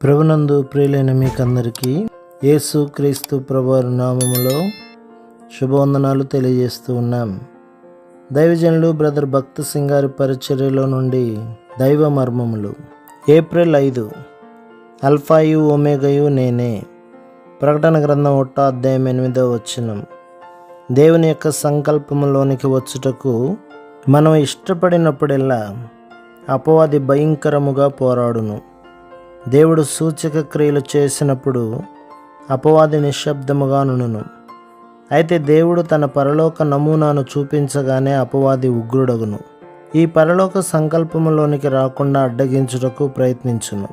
ప్రభునందు ప్రియులైన మీకందరికీ యేసు క్రీస్తు ప్రభువారి నామములో శుభవందనాలు తెలియజేస్తూ ఉన్నాం. దైవజనులు బ్రదర్ భక్త సింగ్ గారి పరిచర్యలో నుండి దైవ మర్మములు. ఏప్రిల్ 5, అల్ఫాయు ఒమేగయు నేనే. ప్రకటన గ్రంథం 1వ అధ్యాయం 8వ వచనం. దేవుని యొక్క సంకల్పంలోనికి వచ్చుటకు మనం ఇష్టపడినప్పుడెల్లా అపవాది భయంకరముగా పోరాడును. దేవుడు సూచక క్రియలు చేసినప్పుడు అపవాది నిశ్శబ్దముగా నుండును. అయితే దేవుడు తన పరలోక నమూనాను చూపించగానే అపవాది ఉగ్రుడగును. ఈ పరలోక సంకల్పములోనికి రాకుండా అడ్డగించుటకు ప్రయత్నించును.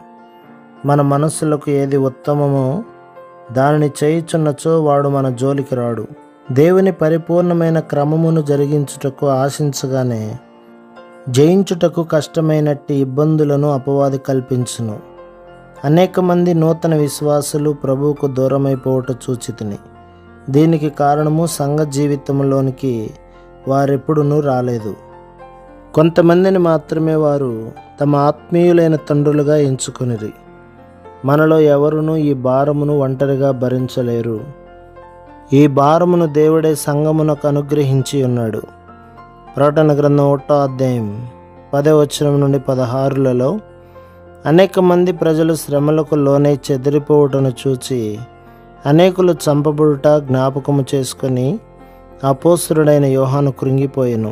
మన మనస్సులకు ఏది ఉత్తమమో దానిని చేయుచున్నచో వాడు మన జోలికి రాడు. దేవుని పరిపూర్ణమైన క్రమమును జరిగించుటకు ఆశించగానే జయించుటకు కష్టమైనట్టి ఇబ్బందులను అపవాది కల్పించును. అనేక మంది నూతన విశ్వాసులు ప్రభువుకు దూరమైపోవట చూచితిని. దీనికి కారణము సంఘ జీవితంలోనికి వారెప్పుడునూ రాలేదు. కొంతమందిని మాత్రమే వారు తమ ఆత్మీయులైన తండ్రులుగా ఎంచుకొనిరి. మనలో ఎవరునూ ఈ భారమును ఒంటరిగా భరించలేరు. ఈ భారమును దేవుడే సంఘమునకు అనుగ్రహించి ఉన్నాడు. ప్రకటన గ్రంథం 1వ అధ్యాయం 10వ వచనం నుండి 16లలో అనేక మంది ప్రజలు శ్రమలకు లోనై చెదిరిపోవటను చూచి అనేకులు చంపబడుట జ్ఞాపకము చేసుకొని అపోస్తలుడైన యోహాను కృంగిపోయెను.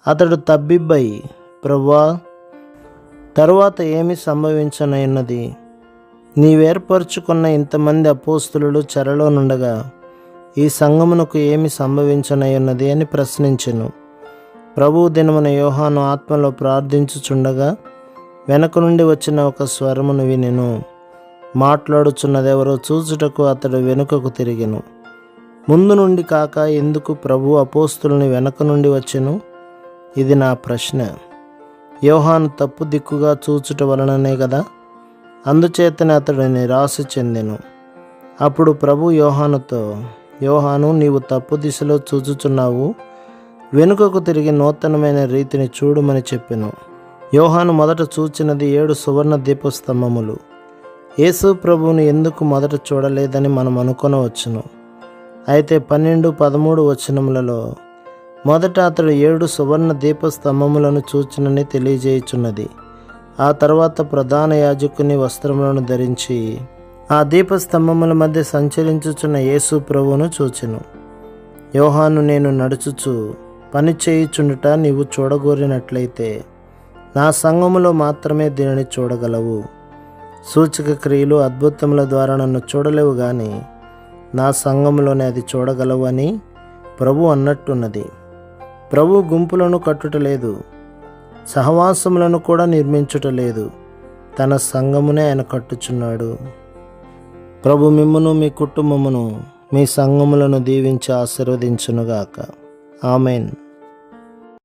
అతడు తబ్బిబ్బై, ప్రభువా, తరువాత ఏమి సంభవించనన్నది? నీవేర్పరచుకున్న ఇంతమంది అపోస్తలులు చెరలో నుండగా ఈ సంఘమునకు ఏమి సంభవించనన్నది అని ప్రశ్నించెను. ప్రభువు దినమున యోహాను ఆత్మలో ప్రార్థించుచుండగా వెనక నుండి వచ్చిన ఒక స్వరమును వినెను. మాట్లాడుచున్నదెవరో చూచుటకు అతడు వెనుకకు తిరిగెను. ముందు నుండి కాక ఎందుకు ప్రభు అపోస్తులని వెనక నుండి వచ్చెను? ఇది నా ప్రశ్న. యోహాను తప్పు దిక్కుగా చూచుట వలననే కదా. అందుచేతనే అతడు నిరాశ చెందెను. అప్పుడు ప్రభు యోహానుతో, యోహాను, నీవు తప్పు దిశలో చూచుచున్నావు, వెనుకకు తిరిగి నూతనమైన రీతిని చూడుమని చెప్పెను. యోహాను మొదట చూచినది 7 సువర్ణ దీపస్తంభములు. యేసు ప్రభువుని ఎందుకు మొదట చూడలేదని మనం అనుకొనవచ్చును. అయితే 12, 13 వచనములలో మొదట అతడు 7 సువర్ణ దీపస్తంభములను చూచినని తెలియజేయుచున్నది. ఆ తర్వాత ప్రధాన యాజకుని వస్త్రములను ధరించి ఆ దీపస్తంభముల మధ్య సంచరించుచున్న యేసు ప్రభువును చూచెను. యోహాను, నేను నడుచుచు పని చేయుచుండుట నీవు చూడగోరినట్లయితే నా సంఘములో మాత్రమే దీనిని చూడగలవు. సూచక క్రియలు, అద్భుతముల ద్వారా నన్ను చూడలేవు కానీ నా సంఘములోనే అది చూడగలవు అని ప్రభు అన్నట్టున్నది. ప్రభు గుంపులను కట్టుటలేదు, సహవాసములను కూడా నిర్మించుటలేదు. తన సంఘమునే ఆయన కట్టుచున్నాడు. ప్రభు మిమ్మును, మీ కుటుంబమును, మీ సంఘములను దీవించి ఆశీర్వదించునుగాక. ఆమెన్.